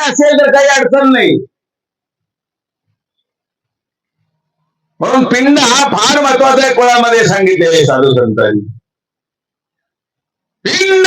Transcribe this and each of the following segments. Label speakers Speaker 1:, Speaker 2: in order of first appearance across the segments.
Speaker 1: असेल तर काही अडचण नाही. म्हणून पिंड हा फार महत्वाचा आहे कुळामध्ये सांगितलेले साधू संतांनी. पिंड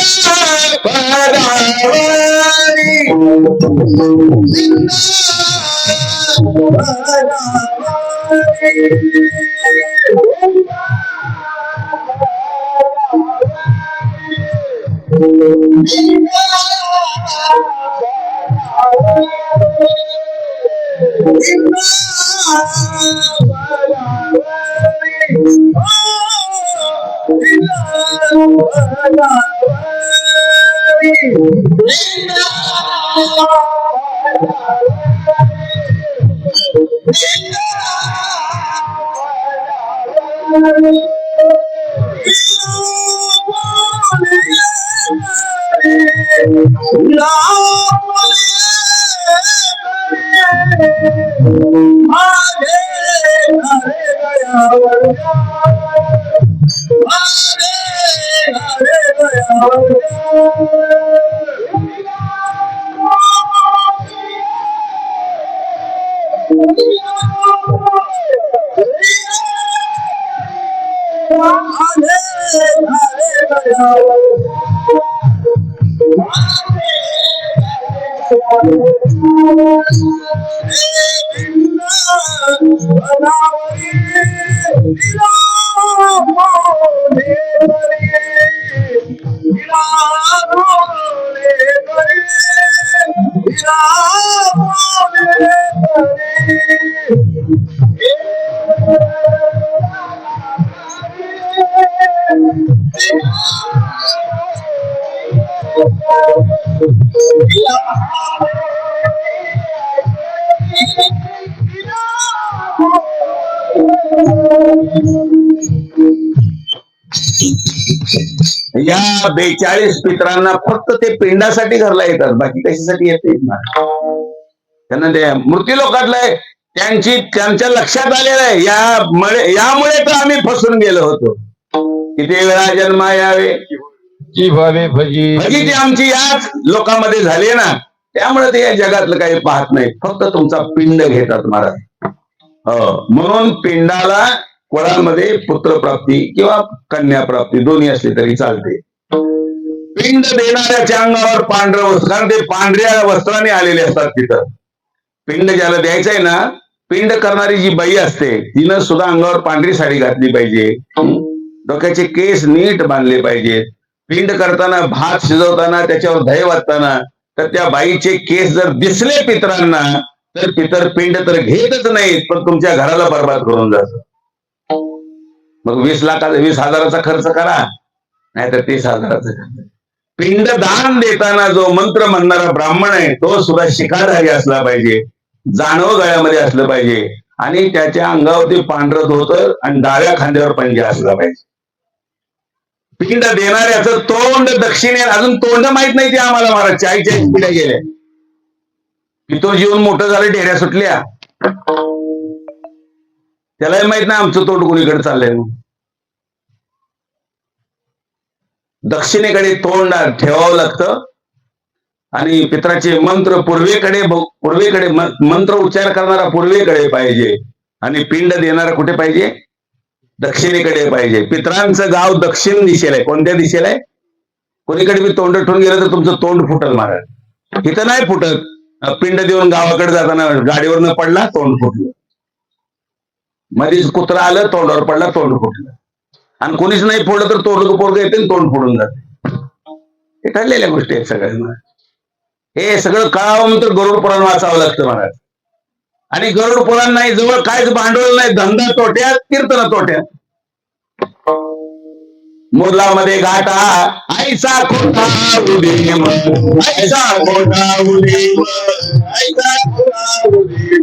Speaker 1: या 42 पितरांना फक्त ते पिंडासाठी घरला येतात, बाकी कशासाठी येत नाहीत ना. त्यांना ते मृत्यू लोकातलंय त्यांच्या लक्षात आलेलं आहे यामुळे तर आम्ही फसून गेलो होतो. किती वेळा जन्मा यावे
Speaker 2: जी भावे भजी
Speaker 1: भजी ती आमची याच लोकांमध्ये झाली ना, त्यामुळे ते या जगातलं काही पाहत नाही, फक्त तुमचा पिंड घेतात महाराज. म्हणून पिंडाला कुळामध्ये पुत्रप्राप्ती किंवा कन्याप्राप्ती दोन्ही असली तरी चालते. पिंड देणाऱ्याच्या अंगावर पांढरं वस्त्र, कारण ते पांढऱ्या वस्त्राने आलेले असतात तिथं. पिंड ज्याला द्यायचंय ना, पिंड करणारी जी बाई असते तिनं सुद्धा अंगावर पांढरी साडी घातली पाहिजे, डोक्याचे केस नीट बांधले पाहिजेत. पिंड करताना भात शिजवताना त्याच्यावर दही वाटताना तर त्या बाईचे केस जर दिसले पितरांना तर पितर पिंड तर घेतच नाहीत, पण तुमच्या घराला बरबाद करून जात. मग 20,000चा खर्च करा, नाहीतर 30,000चा खर्च. पिंडदान देताना जो मंत्र म्हणणारा ब्राह्मण आहे तो सुद्धा शिखाधारी असला पाहिजे, जाणव गळ्यामध्ये असलं पाहिजे आणि त्याच्या अंगावरती पांढरं धोतर आणि डाव्या खांद्यावर पंजा असला पाहिजे. पिंड देणाऱ्याचं तोंड दक्षिणे, अजून तोंड माहित नाही ते आम्हाला महाराज. 40 पिढ्या गेल्या, पितो जीवन मोठं झालं, ढेऱ्या सुटल्या, त्यालाही माहित नाही आमचं तोंड कोणीकडे चाललंय. दक्षिणेकडे तोंड ठेवावं लागतं आणि पित्राचे मंत्र पूर्वेकडे मंत्र उच्चार करणारा पूर्वेकडे पाहिजे आणि पिंड देणारा कुठे पाहिजे? दक्षिणेकडे पाहिजे. पित्रांचं गाव दक्षिण दिशेला आहे. कोणत्या दिशेला आहे? कोणीकडे मी तोंड ठेवून गेलं तर तुमचं तोंड फुटल महाराज. इथं नाही फुटत. पिंड देऊन गावाकडे जाताना गाडीवरनं पडला, तोंड फुटलं. मध्येच कुत्रा आलं, तोंडावर पडला, तोंड फुटलं. आणि कोणीच नाही फोडलं तर पोरग येते, तोंड फोडून जाते. हे ठरलेल्या गोष्टी आहेत सगळ्यांना. हे सगळं कळावं तर गरुड पुराण वाचावं लागतं महाराज. आणि गरुड पुराण नाही, जवळ कायच भांडवल नाही, धंदा तोट्यात, कीर्तन तोट्यात. मुरलामध्ये गाठा ऐसा खोटा उदे, ऐसा खोटा उदे, ऐसा खोटा उदे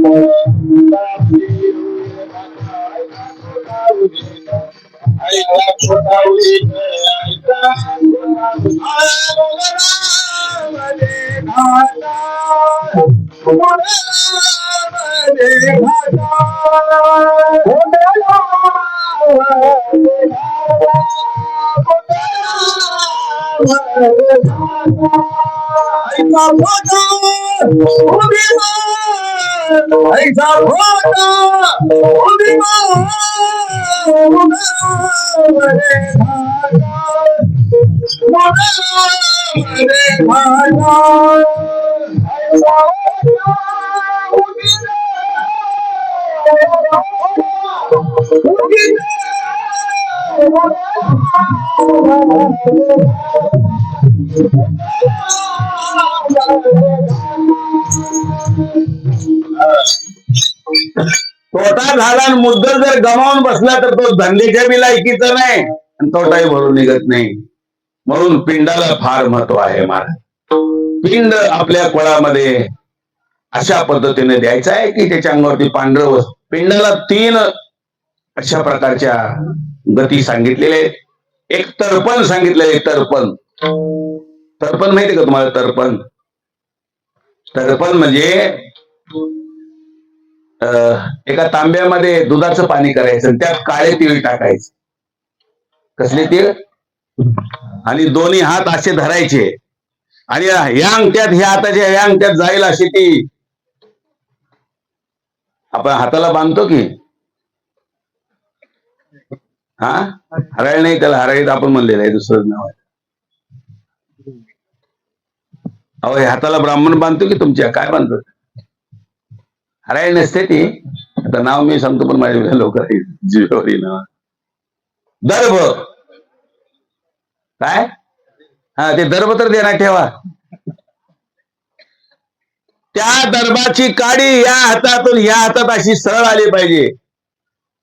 Speaker 1: तोटा झाला आणि मुद्दल जर गमावून बसला तर तो धंद्याच्या बी लायकीचा नाही आणि तोटाही भरून निघत नाही. म्हणून पिंडाला फार महत्व आहे महाराज. पिंड आपल्या कुळामध्ये अशा पद्धतीने द्यायचं आहे की त्याच्या अंगावरती पांढरं वस्त्र. पिंडाला 3 अशा प्रकारच्या गती सांगितलेल्या आहेत. एक तर्पण सांगितलेले. तर्पण तर्पण माहिती का तुम्हाला? तर्पण तर्पण म्हणजे एका तांब्यामध्ये दुधाचं पाणी करायचं आणि त्यात काळे तीळ टाकायचे. कसले तीळ? आणि दोन्ही हात असे धरायचे आणि या अंगठ्यात ह्या हाताच्या या अंगठ्यात जाईल अशी ती आपण हाताला बांधतो की हा हराळ नाही, त्याला हराळीत आपण म्हणलेलं आहे, दुसरं नाव आहे. अहो हाताला ब्राह्मण बांधतो की तुमच्या काय बांधतो? हराळी नसते ती. आता नाव मी सांगतो पण माझ्या लोक जीवावरी नाव. दर्भ काय? हा ते दर्भ तर देणार ठेवा. त्या दर्भाची काडी या हातातून या हातात अशी सरळ आली पाहिजे.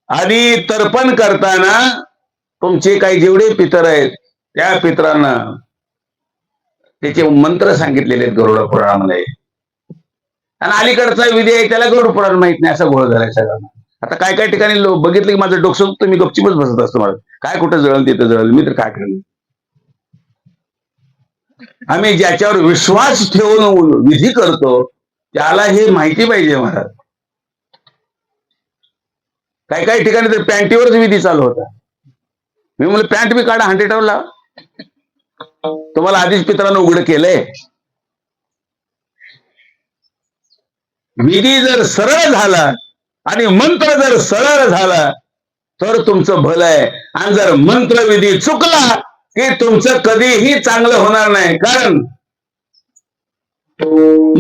Speaker 1: आणि तर्पण करताना तुमचे काही जेवढे पितर आहेत त्या पितरांना त्याचे मंत्र सांगितलेले आहेत गरुड पुराणामध्ये. आणि अलीकडचा विधी आहे त्याला गरुड पुराण माहित नाही, असा घोळ झालाय सगळ्यांना. आता काय काय ठिकाणी बघितलं की माझं डोकं सुटतं, मी गपचीपच बसत असतो. मला काय कुठं जळल तिथं जळल, मी तर काय करेन. आम्ही ज्याच्यावर विश्वास ठेवून विधी करतो त्याला हे माहिती पाहिजे महाराज. काही काही ठिकाणी तर पॅन्टीवरच विधी चालू होता. मी म्हणलं पॅन्ट बी काढा, 100 लावा. तुम्हाला आधीच पित्रानं उघड केलंय. विधी जर सरळ झाला आणि मंत्र जर सरळ झाला तर तुमचं भलं आहे. आणि जर मंत्र विधी चुकला की तुमचं कधीही चांगलं होणार नाही. कारण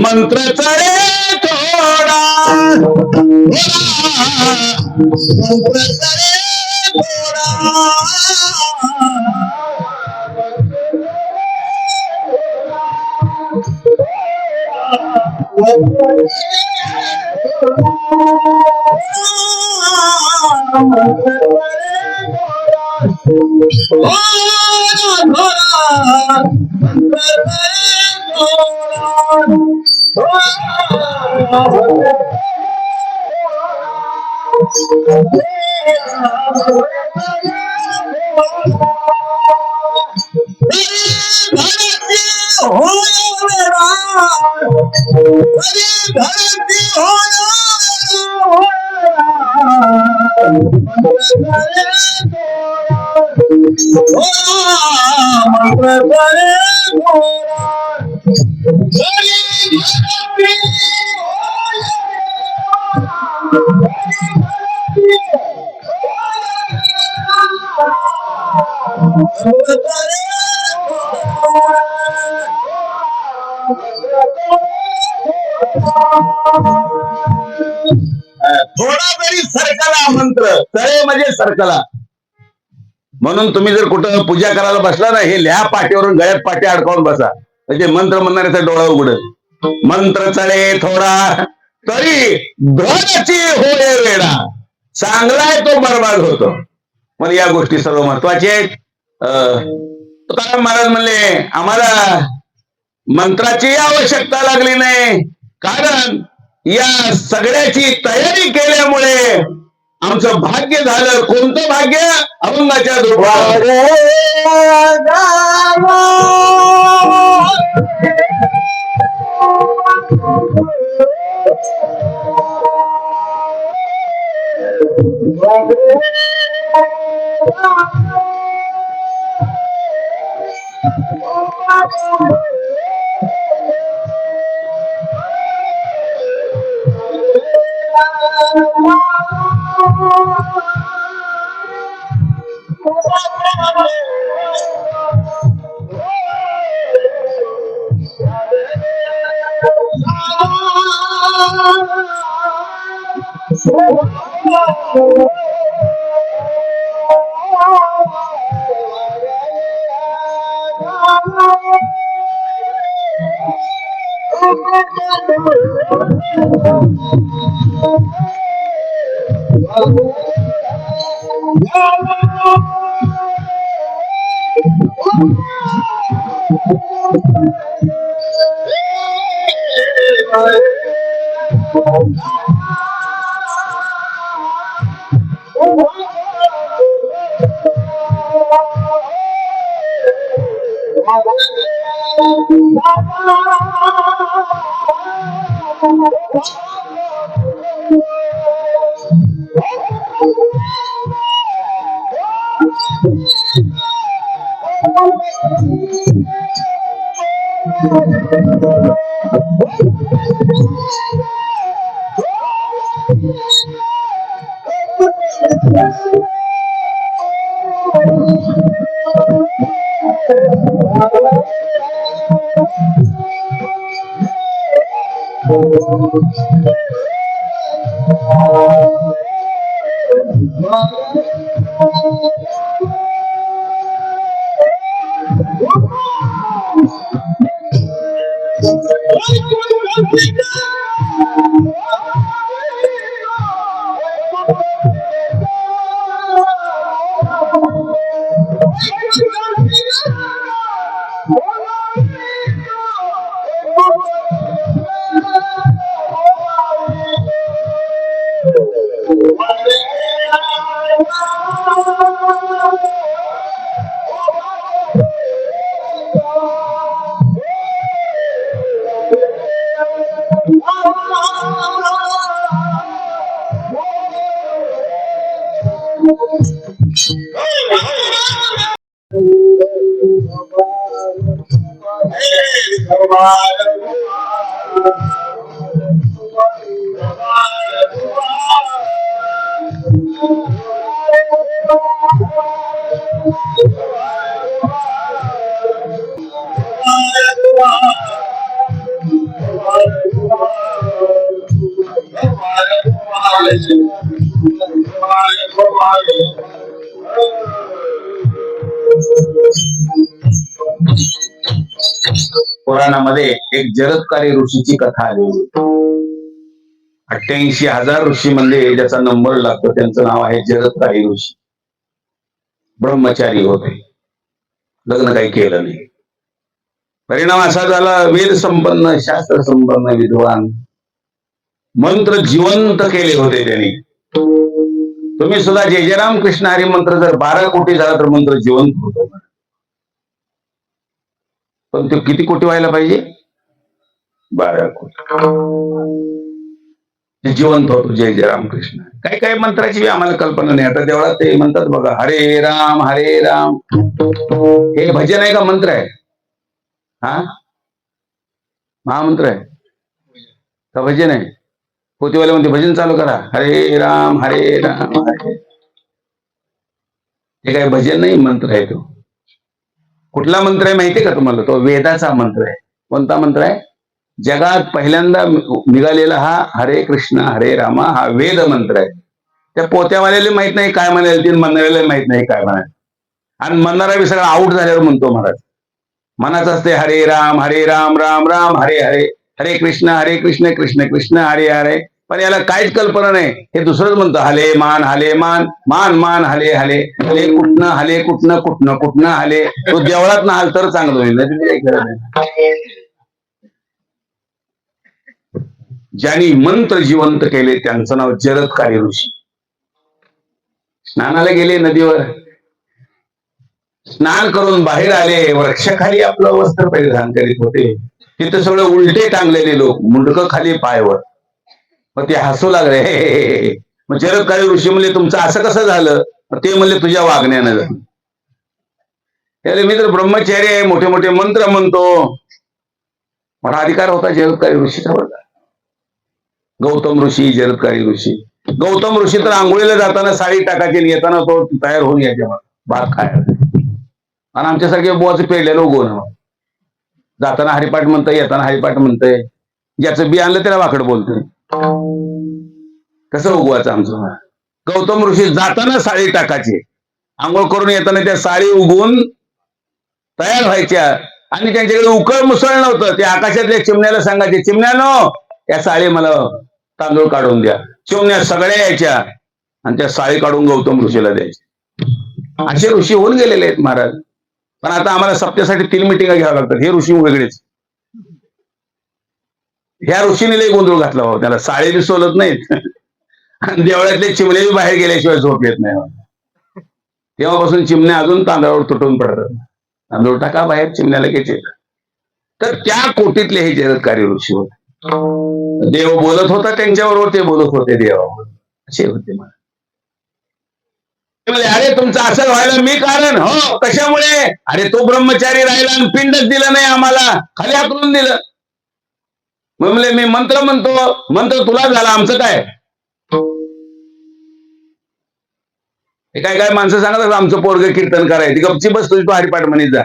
Speaker 1: मंत्रचा रे थोडा मंत्रचा रे थोडा थोडा तरी सरकला मंत्र. तळे म्हणजे सरकला. म्हणून तुम्ही जर कुठं पूजा करायला बसला ना, हे लिहा पाठीवरून, गळ्यात पाठी अडकावून बसा. म्हणजे मंत्र म्हणणाऱ्याचा डोळा उघडल. मंत्र चळे थोडा तरी धनची होय वेडा. चांगलाय तो बरबाद होतो. पण या गोष्टी सर्व महत्वाच्या आहेत. तुकाराम महाराज म्हणले आम्हाला मंत्राची आवश्यकता लागली नाही, कारण या सगळ्याची तयारी केल्यामुळे आमचं भाग्य झालं. कोणतं भाग्य? अभंगाच्या रूपात. पुराणामध्ये एक जरत्कारी ऋषीची कथा आली. 88,000 ऋषीमध्ये ज्याचा नंबर लागतो त्यांचं नाव आहे जरत्कारी ऋषी. ब्रह्मचारी होते, लग्न काही केलं नाही. परिणाम असा झाला, वेद संपन्न, शास्त्र संपन्न, विद्वान, मंत्र जिवंत केले होते त्यांनी. तुम्ही सुद्धा जय जय राम कृष्ण हरी मंत्र जर 12 कोटी झाला तर मंत्र जिवंत होतो. पण तो किती कोटी व्हायला पाहिजे? 12 कोटी जिवंत होतो. जय जय राम कृष्ण. काही काही मंत्राची आम्हाला कल्पना नाही. आता तेवढा ते म्हणतात बघा, हरे राम हरे राम. हे भजन आहे का मंत्र आहे? हा, महामंत्र आहे का भजन आहे? पोतीवाले म्हणते भजन चालू करा, हरे राम हरे राम हरे. हे काय भजन नाही, मंत्र आहे तो. कुठला मंत्र आहे माहितीये का तुम्हाला? तो वेदाचा मंत्र आहे. कोणता मंत्र आहे? जगात पहिल्यांदा निघालेला हा हरे कृष्ण हरे रामा हा वेद मंत्र आहे. त्या पोत्यावाल्याला माहित नाही काय म्हणाले, तीन म्हणणाऱ्याला माहित नाही काय म्हणाले. आणि म्हणणारा बी सगळा आऊट झाल्यावर म्हणतो महाराज. मनाच असते हरे राम राम राम हरे हरे, हरे कृष्ण कृष्ण कृष्ण हरे हरे. पण याला काहीच कल्पना नाही. हे दुसरंच म्हणतो, हले मान मान मान हले हले हले कुठनं कुठनं हले. तो देवळात ना हाल तर चांगलं होईल. ज्यांनी मंत्र जिवंत केले त्यांचं नाव जरत्कारी ऋषी. स्नानाला गेले नदीवर, स्नान करून बाहेर आले, वृक्षाखाली आपलं वस्त्र परिधान करीत होते. तिथे सगळे उलटे टांगलेले लोक, मुंडकं खाली पायवर. मग ते हसू लागले. मग जरत्कारी ऋषी म्हणले, तुमचं असं कसं झालं? ते म्हणले, तुझ्या वागण्यानं झालं. त्याला मी तर ब्रह्मचारी आहे, मोठे मोठे मंत्र म्हणतो. मला अधिकार होता जरत्कारी ऋषीचा बरं. गौतम ऋषी, जरत्कारी ऋषी. गौतम ऋषी तर आंघोळीला जाताना साडी टाकायची आणि येताना तो तयार होऊन यायचे भात खायला. आणि आमच्यासारखे बोवाचं पेरलेलं उगवून जाताना हरिपाठ म्हणतंय, येताना हरिपाठ म्हणतंय. ज्याचं बी आणलं त्याला वाकड बोलतोय. कसं उगवायचं आमचं? गौतम ऋषी जाताना साडी टाकायची, आंघोळ करून येताना त्या साडी उगवून तयार व्हायच्या. आणि त्यांच्याकडे उकळ मुसळ नव्हतं. ते आकाशातल्या चिमण्याला सांगायचे, चिमण्यानो त्या साडी मला तांदूळ काढून द्या. चिमण्या सगळ्या यायच्या आणि त्या साडी काढून गौतम ऋषीला द्यायचे. असे ऋषी होऊन गेलेले आहेत महाराज. पण आता आम्हाला सप्त्यासाठी 3 मिटिंगा घ्याव्या लागतात. हे ऋषी वेगळेच. ह्या ऋषीने लई गोंधळ घातला बाबा. त्याला साडी बी सोलत नाहीत आणि देवळातले चिमणे बी बाहेर गेल्याशिवाय झोप येत नाही. तेव्हापासून चिमण्या अजून तांदळावर तुटून पडतात. तांदूळ टाका बाहेर, चिमण्या लगेच येतात. तर त्या कोटीतले हे जरत्कारी ऋषी होते. देव बोलत होता त्यांच्याबरोबर, ते बोलत होते देवाबरोबर. असे होते मला. अरे तुमचं असं व्हायला मी कारण. हो, कशामुळे? अरे तो ब्रह्मचारी राहिला आणि पिंडच दिलं नाही आम्हाला, खाली हाकलून दिलं. म्हणले मी मंत्र म्हणतो, मंत्र तुला झाला, आमचं काय? हे काय काय माणसं सांगतात आमचं पोरग कीर्तन करायचं. गपची बस, तुझी तो हरिपाठ म्हणीत जा.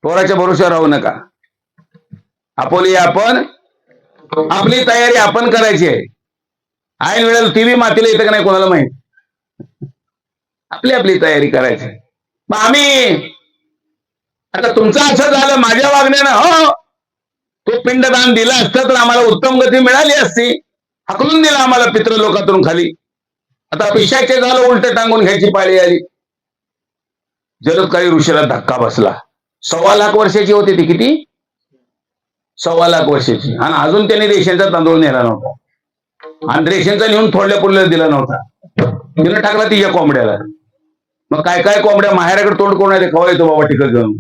Speaker 1: पोराच्या भरोश्यावर राहू नका. आपोली आपण, आपली तयारी आपण करायची आहे. ऐन वेळेला टीव्ही मातीला येतं का नाही कोणाला माहित. आपली आपली तयारी करायची. मग आम्ही आता तुमचं असं झालं माझ्या वागण्यानं, हो तो पिंडदान दिलं असतं तर आम्हाला उत्तम गती मिळाली असती. हकलून दिलं आम्हाला पितृलोकातून खाली. आता पिशाचे झालं, उलट टांगून घ्यायची पाळी आली. जरत्कारी ऋषीला धक्का बसला. 1.25 लाख वर्षाची होती ती. किती? 1.25 लाख वर्षाची. आणि अजून त्यांनी रेशनचा तांदूळ नेला नव्हता. आणि रेशनचा नेऊन थोडल्या पुरल्या दिला नव्हता. तिनं टाकला तिच्या कोंबड्याला. मग काय काय कोंबड्या माहेराकडे तोंड कोण आहे खवा येतो बाबा टिकत जाऊन.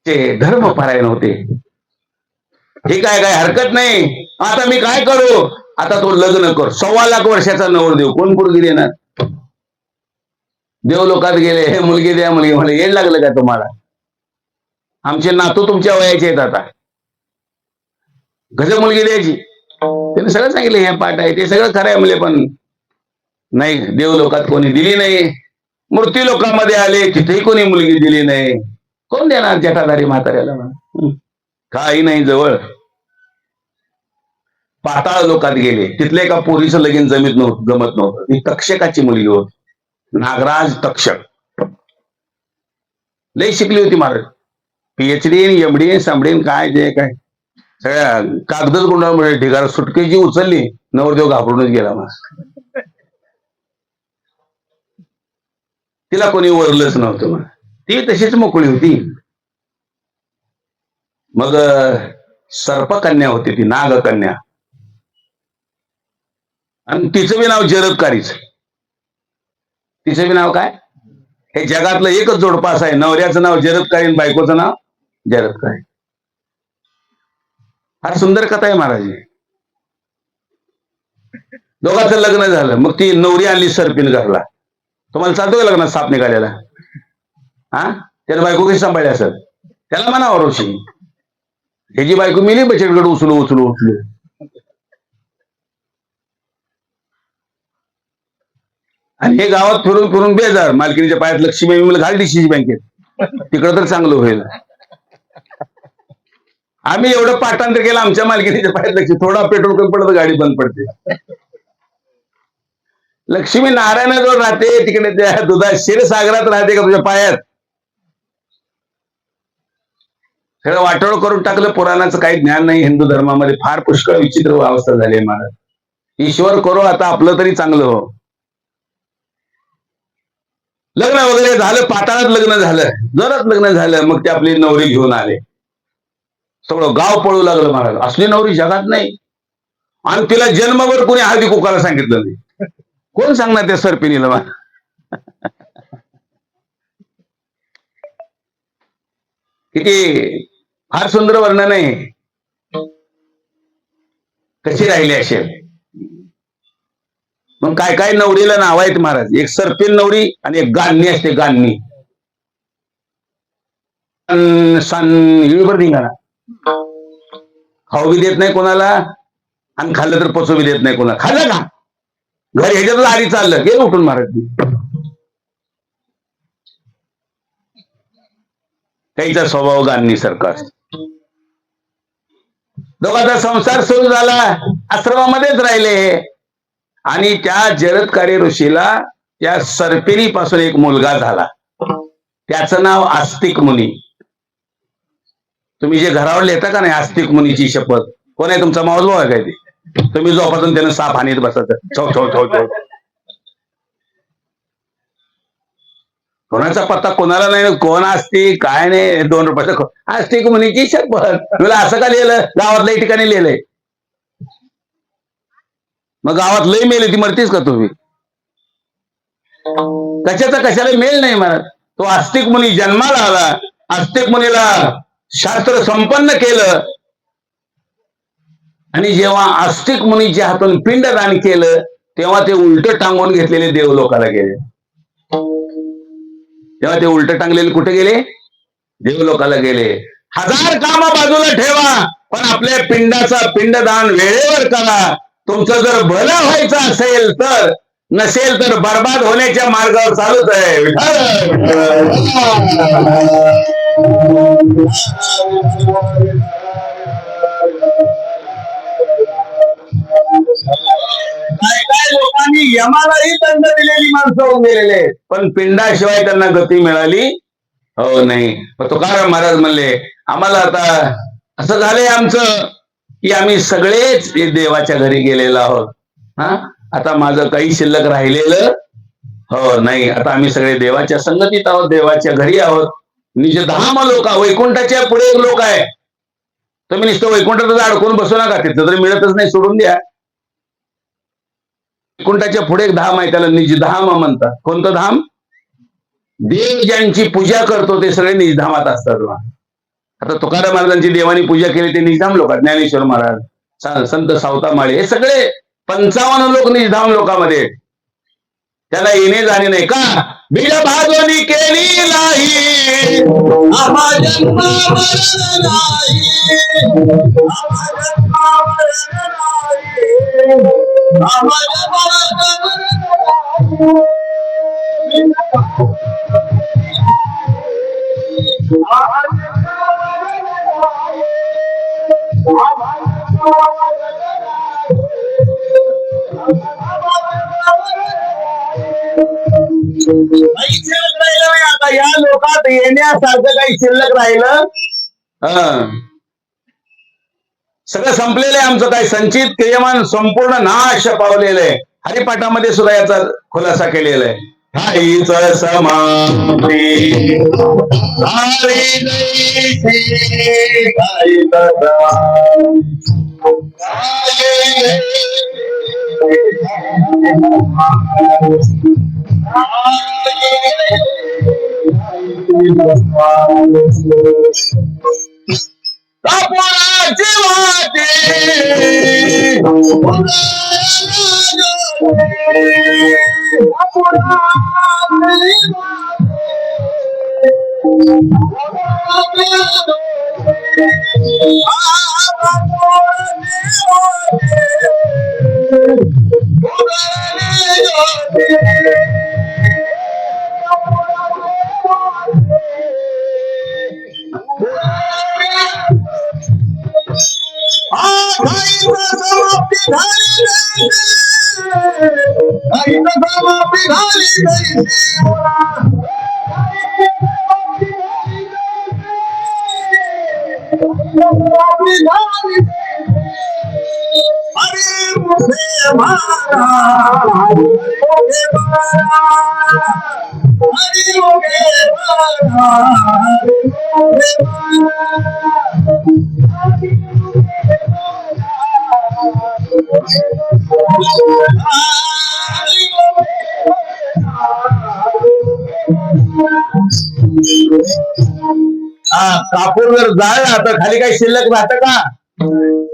Speaker 1: ते धर्मपरायण होते. हे काय काय हरकत नाही, आता मी काय करू? आता तो लग्न कर. 1.25 लाख वर्षाचा नवरदेव कोण पोरगी देणार? देव लोकात गेले, हे मुलगी द्या, मुलगी. मला येड लागलं का तुम्हाला? आमचे नातू तुमच्या वयाचे आहेत आता. कसं मुलगी द्यायची? त्याने सगळं सांगितलं, हे पाठ आहे ते सगळं खरं आहे म्हणले. पण नाही, देव लोकात कोणी दिली नाही. मूर्ती लोकांमध्ये आले, तिथेही कोणी मुलगी दिली नाही. कोण देणार जटाधारी म्हाताऱ्याला? काही नाही जवळ. पाताळ लोकात गेले, तिथले एका पोरीचं लगीन जमत नव्हतं. ती तक्षकाची मुलगी होती. नागराज तक्षक. लई शिकली होती महाराज. PhD, MD, समडीन काय जे काय सगळ्या कागदच गुंडाळून ढिगारा. सुटकेची उचलली, नवरदेव घाबरूनच गेला. मग तिला कोणी वरलंच नव्हतं. मग ती तशीच मोकळी होती. मग सर्पकन्या होती ती, नागकन्या. आणि तिचं बी नाव जरत्कारीच. तिचं बी नाव काय? हे जगातलं एकच जोडपास आहे, नवऱ्याचं नाव जरत्कारी आणि बायकोचं नाव जरत्कारी. फार सुंदर कथा आहे महाराज. दोघांचं लग्न झालं. मग ती नवरी आणली सर्पिन घरला. तुम्हाला चालतो का लग्नात साप निघालेला? हा, त्याला बायको कशी सांभाळली असेल? त्याला म्हणा ऋषी, ह्याची बायको मिली बचेटकडे उचलू उचलू उचलू. आणि हे गावात फिरून फिरून बेजार. मालकीनीच्या पायात लक्ष्मी मला घाल डिशीची बँकेत, तिकडं तर चांगलं होईल. आम्ही एवढं पाठांतर केलं, आमच्या मालकीनीच्या पायात लक्ष्मी. थोडा पेट्रोल कमी पडलं तर गाडी बंद पडते. लक्ष्मी नारायणाजवळ राहते, तिकडे त्या दुधा क्षीरसागरात राहते का तुझ्या पायात? सगळं वाटोळ करून टाकलं. पुराणाचं काही ज्ञान नाही हिंदू धर्मामध्ये. फार पुष्कळ विचित्र अवस्था झाली आहे महाराज. ईश्वर करो आता आपलं तरी चांगलं हो. लग्न वगैरे झालं, पाताळात लग्न झालं, जोरात लग्न झालं. मग ते आपली नवरी घेऊन आले. सगळं गाव पळू लागलं महाराज, असली नवरी जगात नाही. आणि तिला जन्मभर कोणी हळदी कुकाला सांगितलं नाही. कोण सांगणार त्या सर्पिणीला? किती फार सुंदर वर्णन आहे. कशी राहिली असेल? मग काय काय नवरीला नाव आहेत महाराज. एक सर्पिल नवरी आणि एक गान्नी असते, गान्नी. निघाला खाऊ बी देत नाही कोणाला आणि खाल्लं तर पचू बी देत नाही कोणाला. खाल्लं का घर ह्याच्यातच आधी चाललं गेलं उठून महाराज. त्याचा स्वभाव गान्नी सारखा असतो. दोघांचा संसार सुरू झाला, आश्रमामध्येच राहिले आणि त्या जरदकारी ऋषीला त्या सर्पिणीपासून एक मुलगा झाला. त्याचं नाव आस्तिक मुनी. तुम्ही जे घरावर लिहिता का नाही आस्तिक मुनीची शपथ, कोण आहे तुमचा मावस भाऊ आहे काय ते? तुम्ही झोपातून त्यानं साप हानीत बसायचं छो छो छो छो. कोणाचा पत्ता कोणाला नाही, कोण असते काय नाही. 2 रुपयाचं आस्तिक मुनीची शपथ. मला असं का लिहिलं? गावातल्या ठिकाणी लिहिलंय. मग गावात लय मेल ती मरतीस का तुम्ही? कशाचा कशाला मेल नाही महाराज. तो आस्तिक मुनी जन्माला आला. आस्तिक मुनीला शास्त्र संपन्न केलं आणि जेव्हा आस्तिक मुनीच्या हातून पिंडदान केलं तेव्हा ते उलट टांगून घेतलेले देवलोकाला गेले. तेव्हा ते उलट टांगलेले कुठे गेले? देवलोकाला गेले. 1000 काम बाजूला ठेवा पण आपल्या पिंडाचा पिंडदान वेळेवर करा. तुमचं जर भलं व्हायचं असेल तर, नसेल तर बर्बाद होण्याच्या मार्गावर चालूच आहे. काय काय लोकांनी यमालाही दंड दिलेली माणसं होऊन गेलेले, पण पिंडाशिवाय त्यांना गती मिळाली हो नाही. तुकाराम महाराज म्हणले आम्हाला आता असं झालंय आमचं की आम्ही सगळेच देवाच्या घरी गेलेलो आहोत. आता माझं काही शिल्लक राहिलेलं हो नाही. आता आम्ही सगळे देवाच्या संगतीत आहोत, देवाच्या घरी आहोत. निजधाम लोक, वैकुंठाच्या पुढे एक लोक आहे. तुम्ही नुसतं वैकुंठातच अडकून बसू नका, तिथं तरी मिळतच नाही, सोडून द्या. वैकुंठाच्या पुढे एक धाम आहे, त्याला निजधाम म्हणतात. कोणतं धाम? देव ज्यांची पूजा करतो ते सगळे निजधामात असतात. आता तुकाराम महाराजांची देवानी पूजा केली ते निजधाम लोक, ज्ञानेश्वर महाराज, संत सावतामाळे, हे सगळे 55 लोक निजधाम लोकांमध्ये. त्याला येणे जाणे नाही का? बीज भाजोनी केली नाही आम्हा जन्मावर नाही, आम्हा जन्मावर नाही, आम्हा जन्मावर आता या लोकात येण्यासारखं काही शिल्लक राहिलं सगळं संपलेलं आहे. आमचं काही संचित क्रियमान संपूर्ण नाश पावलेलं आहे. हरिपाठामध्ये सुद्धा याचा खुलासा केलेला आहे. ठाईच समाप्ती हरी जैसी ठाईच कापुराची वाटी कापूर जर जाळला तर खाली काही शिल्लक राहतं का?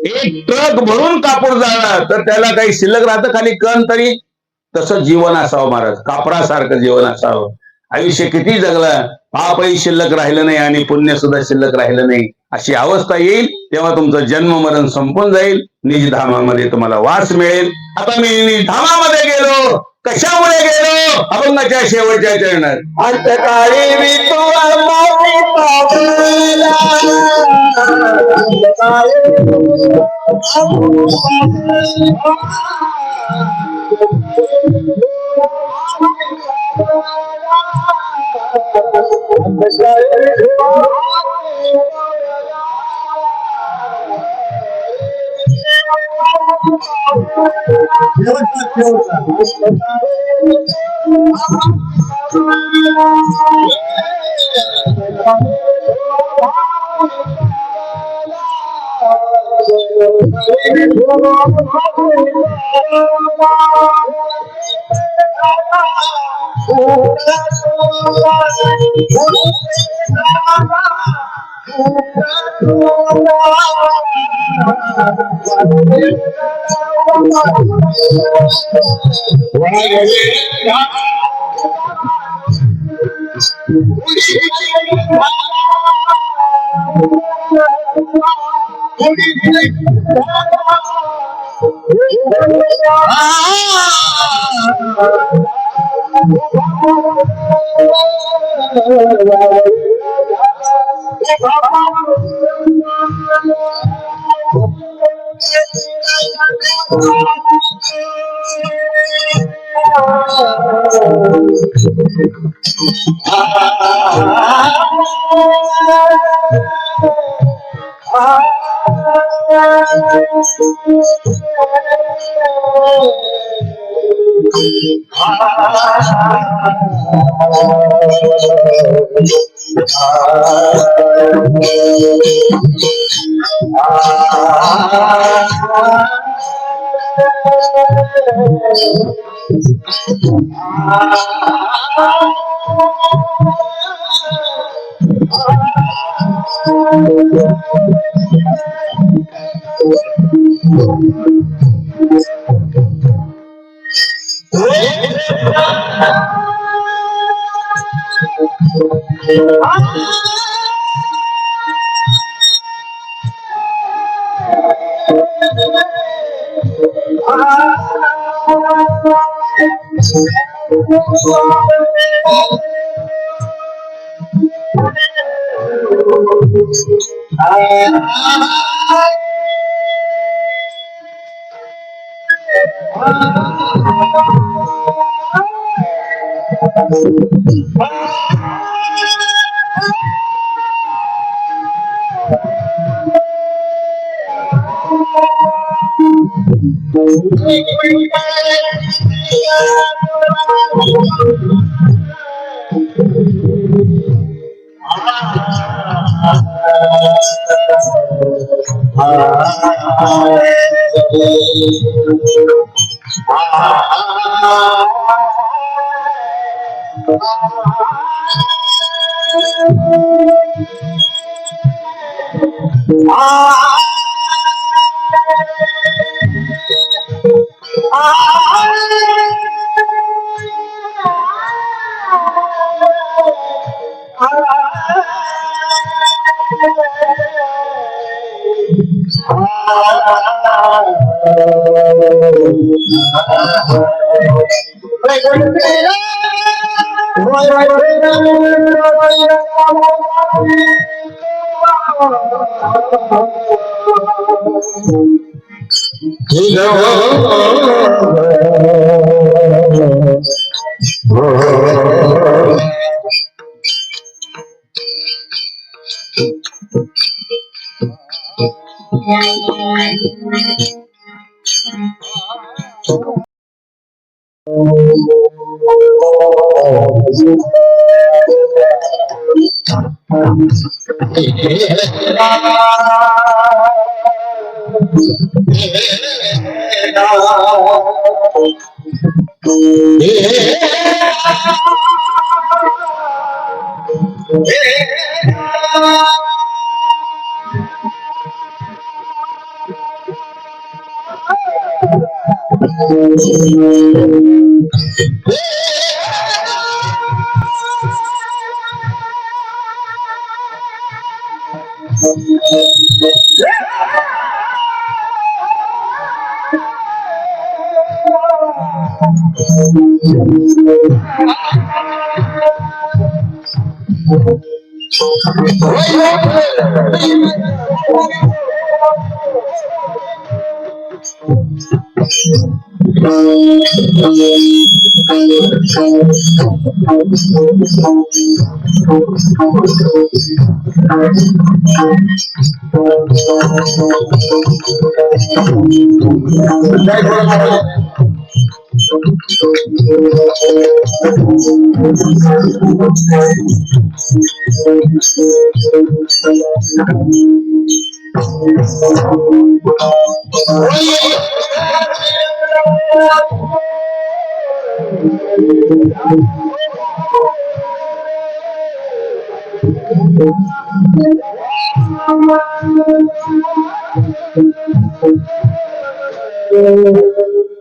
Speaker 1: एक ट्रक भरून कापूर जाळला तर त्याला काही शिल्लक राहतं खाली कण तरी? तसं जीवन असावं महाराज, कापरासारखं जीवन असावं. आयुष्य किती जगलं, पापही शिल्लक राहिलं नाही आणि पुण्य सुद्धा शिल्लक राहिलं नाही, अशी अवस्था येईल तेव्हा तुमचं जन्म मरण संपून जाईल. निजधामामध्ये तुम्हाला वास मिळेल. आता मी निजधामामध्ये गेलो, कशामुळे गेलो? अभंगाच्या शेवटच्या चरणात अंतकाळी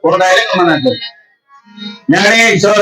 Speaker 1: कोण डायरेक्ट म्हणायचं ज्ञानेश्वर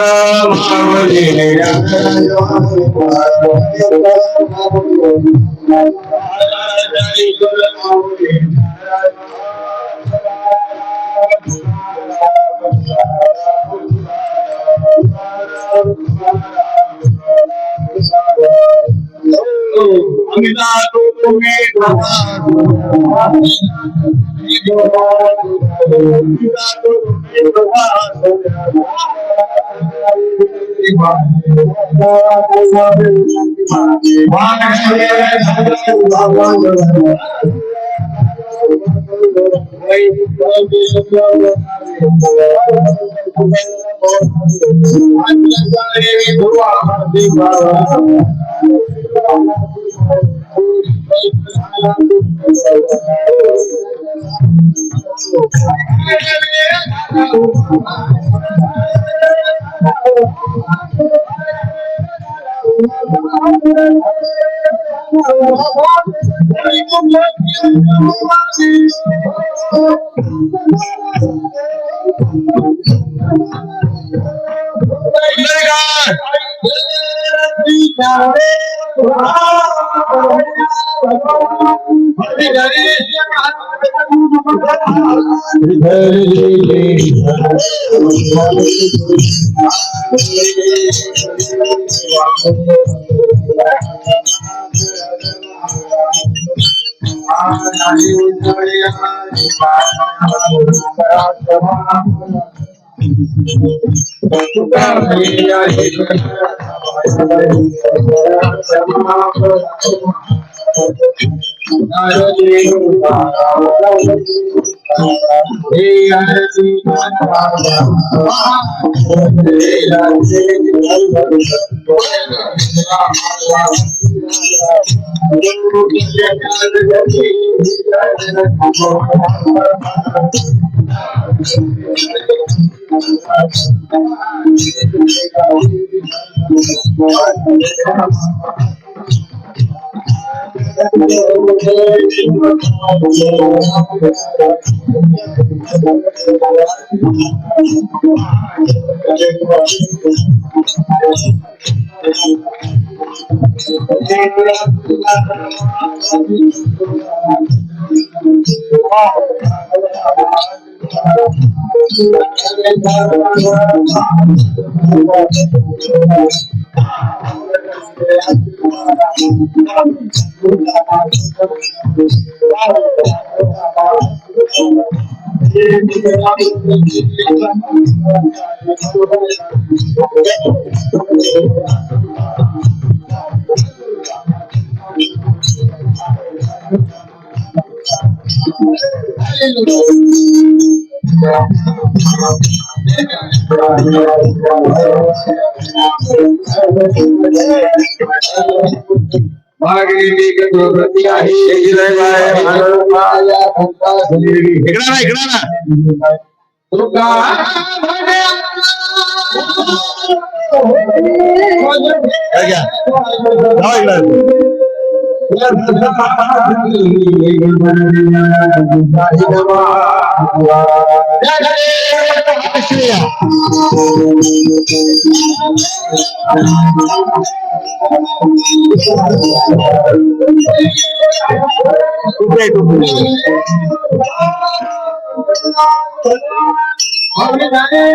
Speaker 1: जय तुझे.
Speaker 3: महाराज